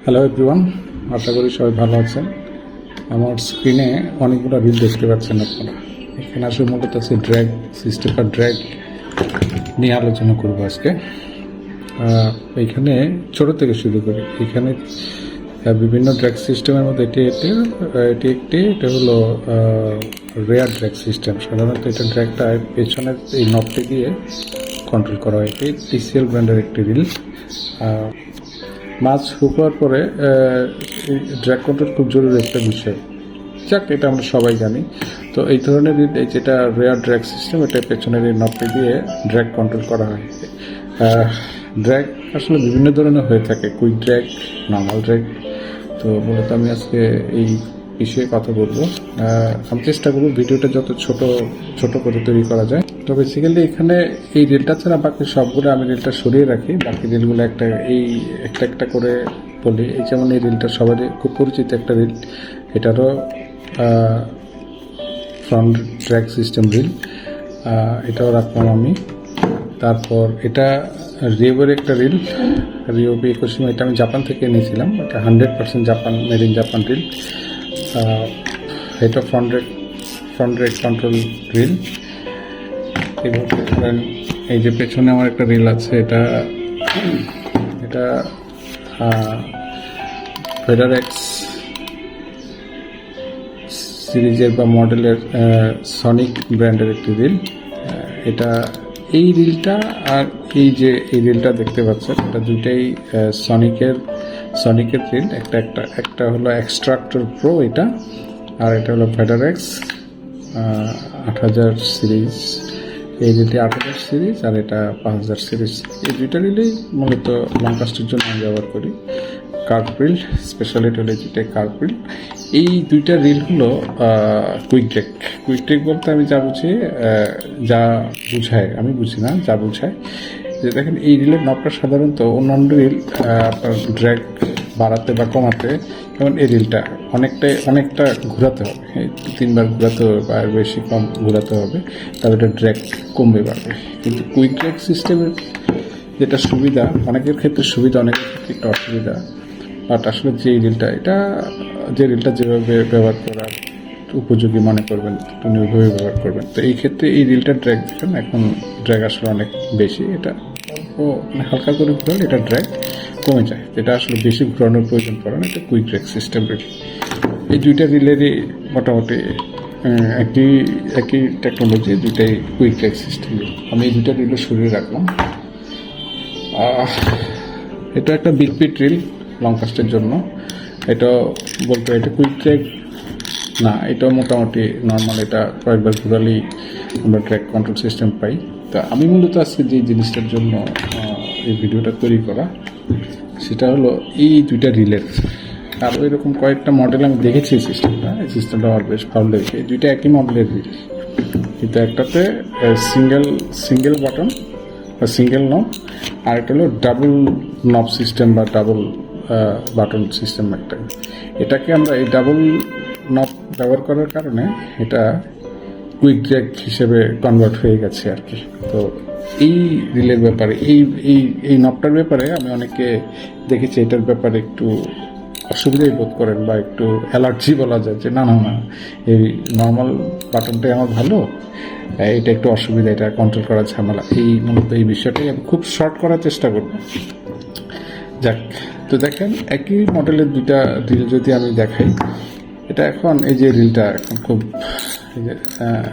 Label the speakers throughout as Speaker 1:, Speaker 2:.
Speaker 1: Hello everyone, আশা করি সবাই ভালো আছেন। আমার স্ক্রিনে অনেকগুলো রিল দেখতে পাচ্ছেন আপনারা। এখানে আসলে মূলত আছে ড্র্যাগ সিস্টেম বা ড্র্যাগ নিয়ে আলোচনা করবো আজকে। এইখানে ছোট থেকে শুরু করি। এখানে বিভিন্ন ড্র্যাগ সিস্টেমের মধ্যে এটা হলো রেয়ার ড্র্যাগ সিস্টেম। সাধারণত এটা ড্র্যাগটা পেছনের এই নবটি দিয়ে কন্ট্রোল করা হয়। এটি টিসিএল ব্র্যান্ডের একটি রিল। মাছ শুকোয়ার পরে ড্র্যাগ কন্ট্রোল খুব জরুরি একটা বিষয়। যাক, এটা আমরা সবাই জানি। তো এই ধরনের যেটা রেয়ার ড্র্যাগ সিস্টেম, এটা পেছনের এই নবটি দিয়ে ড্র্যাগ কন্ট্রোল করা হয়। ড্র্যাগ আসলে বিভিন্ন ধরনের হয়ে থাকে, কুইক ড্র্যাগ, নর্মাল ড্র্যাগ। তো মূলত আমি আজকে এই বিষয়ে কথা বলবো। আমি চেষ্টা করবো ভিডিওটা যত ছোট করে তৈরি করা যায়। তো বেসিক্যালি এখানে এই রিলটা ছাড়া বাকি সবগুলো আমি রিলটা সরিয়ে রাখি। বাকি রিলগুলো একটা করে বলি। এই যেমন এই রিলটা সবারই খুব পরিচিত একটা রিল, এটারও ফ্রন্ট ট্র্যাক সিস্টেম রিল, এটাও রাখলাম আমি। তারপর এটা রিওবের একটা রিল, রিওবি 21, এটা আমি জাপান থেকে নিয়েছিলাম। এটা 100% Japan, made in Japan reel. এটা ফ্রন্ট রেট কন্ট্রোল রিল। এভাবে ধরেন এই যে পেছনে আমার একটা রিল আছে, এটা ফেডারেক্স সিরিজের বা মডেলের সনিক ব্র্যান্ডের একটি রিল। এটা এই রিলটা আর এই রিলটা দেখতে পাচ্ছেন, এটা দুইটাই সনিকের রিল। একটা হলো এক্সট্রাক্টর প্রো এটা, আর এটা হলো ফেডারেক্স 8000 সিরিজ। এই রিলটি 8000 সিরিজ আর এটা 5000 সিরিজ। এই দুইটা রিলেই মূলত লং কাস্টের জন্য আমি ব্যবহার করি। কার্ভ রিল, স্পেশালিটি হলো যেটা কার্ভ রিল। এই দুইটা রিল হলো কুইক ড্র্যাগ বলতে আমি যা বুঝি, যা বুঝায়, আমি বুঝি না, যা বুঝায় যে দেখেন এই রিলের নবটা সাধারণত অন্যান্য রিল আপনার ড্র্যাগ বাড়াতে বা কমাতে, যেমন এই রিলটা অনেকটা ঘোরাতে হবে, 3বার ঘোরাতে হবে বা বেশি কম ঘোরাতে হবে, তাহলে এটা ড্র্যাগ কমবে বাড়বে। কিন্তু কুইক ড্র্যাগ সিস্টেমের যেটা সুবিধা, অনেকের ক্ষেত্রে সুবিধা, অনেকের ক্ষেত্রে একটা অসুবিধা। বাট আসলে যে রিলটা যেভাবে ব্যবহার করার উপযোগী মনে করবেন, তুমি ওইভাবে ব্যবহার করবেন। তো এই ক্ষেত্রে এই রিলটার ড্র্যাগ দেখেন, এখন ড্র্যাগ আসলে অনেক বেশি। এটা হালকা করে ঘুরালে এটা ড্র্যাগ কমে যায়, যেটা আসলে বেশি ঘুরানোর প্রয়োজন পড়ে না। এটা কুইক ড্র্যাগ সিস্টেম রিল। এই দুইটা রিলেরই মোটামুটি একই টেকনোলজি, দুইটাই কুইক ড্র্যাগ সিস্টেম রিল। আমি এই দুইটা রিলও সরিয়ে রাখলাম। এটা একটা বিগ পিট রিল লং কাস্টের জন্য। এটা বলতে এটা কুইক ড্র্যাগ না, এটাও মোটামুটি নর্মাল। এটা কয়েকবার ঘুরালেই আমরা ট্র্যাক কন্ট্রোল সিস্টেম পাই। তা আমি মূলত আজকে যে জিনিসটার জন্য এই ভিডিওটা তৈরি করা, সেটা হলো এই দুইটা রিলের। আরও এরকম কয়েকটা মডেল আমি দেখেছি। এই সিস্টেমটা আমার বেশ ভালো লেগেছে। এই দুইটা একই মডেলের রিল, কিন্তু একটাতে সিঙ্গেল বাটন বা সিঙ্গেল নব, আর একটা হলো ডাবল নব সিস্টেম বা ডাবল বাটন সিস্টেম একটা। এটাকে আমরা এই ডাবল নব ব্যবহার করার কারণে এটা কুইক ড্র্যাগ হিসেবে কনভার্ট হয়ে গেছে আর কি। তো এই রিলের ব্যাপারে, এই নবটার ব্যাপারে আমি অনেকে দেখেছি এটার ব্যাপারে একটু অসুবিধাই বোধ করেন বা একটু অ্যালার্জি বলা যায়, যে না, এই নর্মাল বাটনটাই আমার ভালো, এটা একটু অসুবিধা, এটা কন্ট্রোল করা ঝামেলা। মূলত এই বিষয়টাই আমি খুব শর্ট করার চেষ্টা করব। যাক, তো দেখেন একই মডেলের দুইটা রিল যদি আমি দেখাই, এটা এখন এই যে রিলটা এখন খুব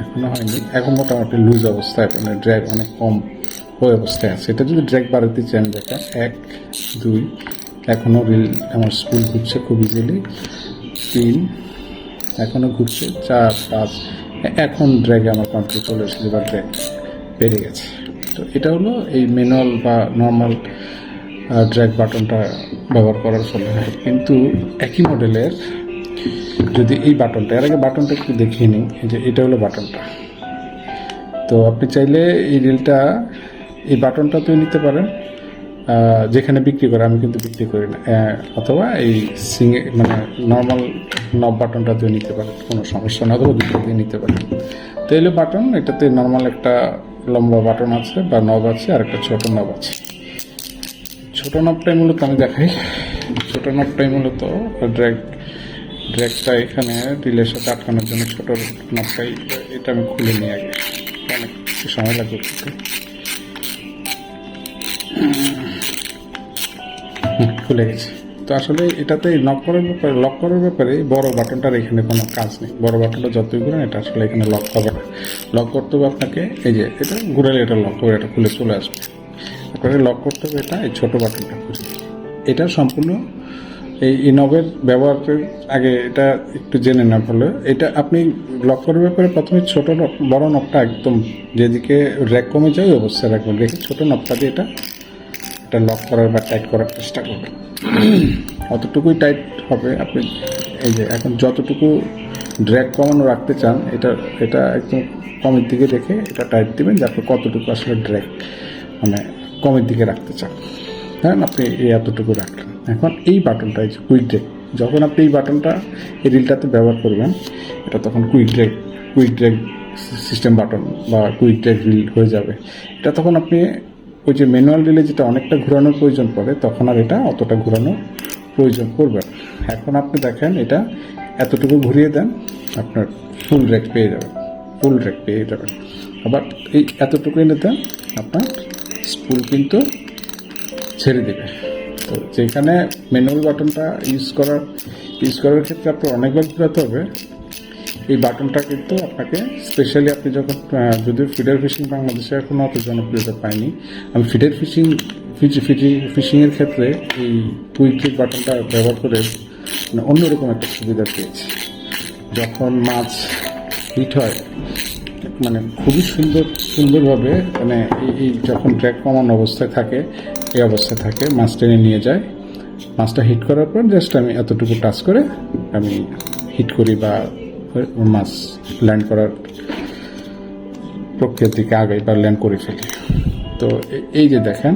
Speaker 1: এখনো হয়নি, এখন মোটামুটি লুজ অবস্থায়, এখন ড্র্যাগ অনেক কম ওই অবস্থায় আছে। এটা যদি ড্র্যাগ বাড়াতে চান, দেখেন 1, 2, এখনও রিল আমার স্পুল ঘুরছে খুব ইজিলি, 3, এখনও ঘুরছে, 4, 5, এখন ড্র্যাগে আমার কন্ট্রোল চলে এসেছে বা ড্র্যাগ বেড়ে গেছে। তো এটা হলো এই ম্যানুয়াল বা নর্মাল ড্র্যাগ বাটনটা ব্যবহার করার ফলে। কিন্তু একই মডেলের যদি এই বাটনটা, এর আগে বাটনটা একটু দেখিয়ে নিই, যে এটা হলো বাটনটা। তো আপনি চাইলে এই রিলটা, এই বাটনটাতেও নিতে পারেন, যেখানে বিক্রি করে, আমি কিন্তু বিক্রি করি না, অথবা এই নর্মাল নব বাটনটাতেও নিতে পারেন, কোনো সমস্যা না, অথবা দুটো দিয়ে নিতে পারেন। তো এলো বাটন, এটাতে নর্মাল একটা লম্বা বাটন আছে বা নব আছে, আর একটা ছোট নব আছে। ছোট নবটাই মূলত আমি দেখাই। ছোট নবটাই মূলত ড্র্যাগটা এখানে রিলের সাথে আটকানোর জন্য ছোট নবটাই, এটা আমি খুলে নিই আগে, অনেক সময় লাগবে করতে। খুলে গেছে। তো আসলে এটাতে লক করার ব্যাপারে বড় বাটনটার এখানে কোনো কাজ নেই। বড় বাটনটা যতই ঘুরেন এটা আসলে এখানে লক হবে না। লক করতে হবে আপনাকে, এই যে এটা ঘুরালে এটা লক হবে, এটা খুলে চলে আসবে। আপনাকে লক করতে হবে এটা এই ছোট বাটনটা খুঁজে। এটা সম্পূর্ণ এই নবের ব্যবহারের আগে এটা একটু জেনে না হলে, এটা আপনি লক করার ব্যাপারে প্রথমে ছোট বড় নবটা একদম যেদিকে র্যাক কমে যায় ওই অবস্থায় রাখবেন, রেখে ছোট নবটা দিয়ে এটা লক করার বা টাইট করার চেষ্টা করবেন। অতটুকুই টাইট হবে। আপনি এই যে এখন যতটুকু ড্র্যাগ কমানো রাখতে চান এটা একদম কমের দিকে রেখে এটা টাইট দিবেন, যে আপনি কতটুকু আসলে ড্র্যাগ মানে কমের দিকে রাখতে চান। হ্যাঁ, আপনি এই এতটুকু রাখলেন। এখন এই বাটনটা, এই যে কুইক ড্র্যাগ, যখন আপনি এই বাটনটা এই রিলটাতে ব্যবহার করবেন, এটা তখন কুইক ড্র্যাগ সিস্টেম বাটন বা কুইক ড্র্যাগ রিল হয়ে যাবে। এটা তখন আপনি ওই যে ম্যানুয়াল রিলে যেটা অনেকটা ঘোরানোর প্রয়োজন পড়ে, তখন আর এটা অতটা ঘোরানোর প্রয়োজন পড়বে না। এখন আপনি দেখেন এটা এতটুকু ঘুরিয়ে দেন, আপনার ফুল র্যাক পেয়ে যাবেন। আবার এই এতটুকু এনে দেন, আপনার স্পুল কিন্তু ছেড়ে দেবে। তো যেখানে ম্যানুয়াল বাটনটা ইউজ করার ক্ষেত্রে আপনার অনেকবার ঘোরাতে হবে, এই বাটনটা কিন্তু আপনাকে স্পেশালি আপনি যখন যদিও ফিডার ফিশিং বাংলাদেশে এখনও অত জনপ্রিয়তা পায়নি, আমি ফিডার ফিশিংয়ের ক্ষেত্রে এই কুইক ড্র্যাগ বাটনটা ব্যবহার করে মানে অন্যরকম একটা সুবিধা পেয়েছি। যখন মাছ হিট হয় মানে খুবই সুন্দরভাবে মানে এই যখন ড্র্যাগ কমান অবস্থায় থাকে, এই অবস্থায় থাকে, মাছ টেনে নিয়ে যায়। মাছটা হিট করার পর জাস্ট আমি এতটুকু টাচ করে আমি হিট করি বা মাছ ল্যান্ড করার প্রক্রিয়ার দিকে আগাই বা ল্যান্ড করে ফেলি। তো এই যে দেখেন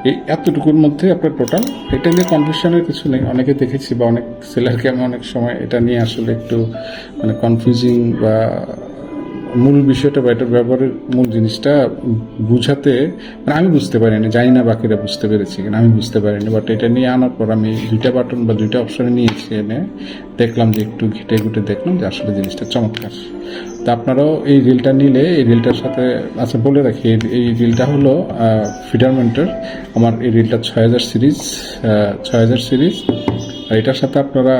Speaker 1: এই এতটুকুর মধ্যে আপনার টোটাল, এটা নিয়ে কনফিউশনের কিছু নেই। অনেকে দেখেছি বা অনেক সেলারকে আমি অনেক সময় এটা নিয়ে আসলে একটু মানে কনফিউজিং বা মূল বিষয়টা বা এটার ব্যবহারের মূল জিনিসটা বুঝাতে মানে আমি বুঝতে পারিনি, জানি না বাকিরা বুঝতে পেরেছি কিনা, আমি বুঝতে পারিনি। বাট এটা নিয়ে আনার পর আমি দুইটা বাটন বা দুইটা অপশনে নিয়েছি, এনে দেখলাম যে একটু ঘেটে দেখলাম যে আসলে জিনিসটা চমৎকার। তো আপনারাও এই রিলটা নিলে এই রিলটার সাথে আচ্ছা বলে রাখি, এই রিলটা হলো ফিডারমেন্টের। আমার এই রিলটা 6000 সিরিজ। আর এটার সাথে আপনারা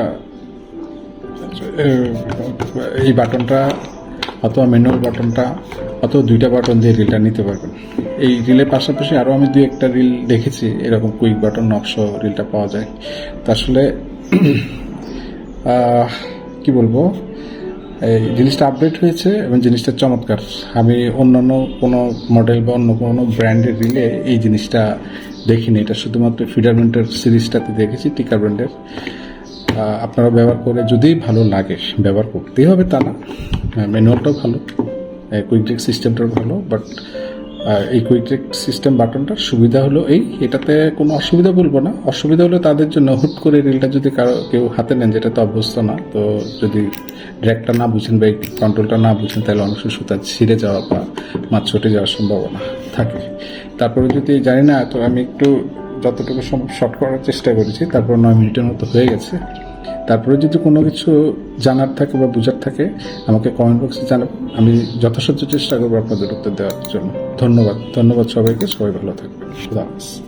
Speaker 1: এই বাটনটা অথবা ম্যানুয়াল বাটনটা অথবা দুইটা বাটন দিয়ে রিলটা নিতে পারবেন। এই রিলের পাশাপাশি আরও আমি দুই একটা রিল দেখেছি এরকম কুইক বাটন নকশা রিলটা পাওয়া যায়। তা আসলে কি বলবো, এই জিনিসটা আপডেট হয়েছে এবং জিনিসটা চমৎকার। আমি অন্যান্য কোনো মডেল বা অন্য কোনো ব্র্যান্ডের রিলে এই জিনিসটা দেখিনি, এটা শুধুমাত্র ফিডারমেন্টের সিরিজটাতে দেখেছি, টিকা ব্র্যান্ডের। আপনারা ব্যবহার করে যদি ভালো লাগে ব্যবহার করতেই হবে তা না, ম্যানুয়ালটাও ভালো, কুইক ড্র্যাগ সিস্টেমটাও ভালো। বাট এই কুইক ড্র্যাগ সিস্টেম বাটনটার সুবিধা হলো এটাতে কোনো অসুবিধা বলবো না, অসুবিধা হলো তাদের জন্য হুট করে রিলটা যদি কেউ হাতে নেন, যেটা তো অভ্যস্ত না, তো যদি ড্র্যাগটা না বুঝেন বা এই কন্ট্রোলটা না বুঝেন, তাহলে অনেক সময় সুতা ছিঁড়ে যাওয়া বা মাছ ছুটে যাওয়ার সম্ভাবনা থাকে। তারপরে যদি জানি না, তো আমি একটু যতটুকু সম্ভব শর্ট করার চেষ্টা করেছি, তারপর 9 মিনিটের মতো হয়ে গেছে। তারপরে যদি কোনো কিছু জানার থাকে বা বোঝার থাকে আমাকে কমেন্ট বক্সে জানাবেন, আমি যথাসাধ্য চেষ্টা করবো আপনাদের উত্তর দেওয়ার জন্য। ধন্যবাদ সবাইকে, সবাই ভালো থাকবেন। খুদা হাফেজ।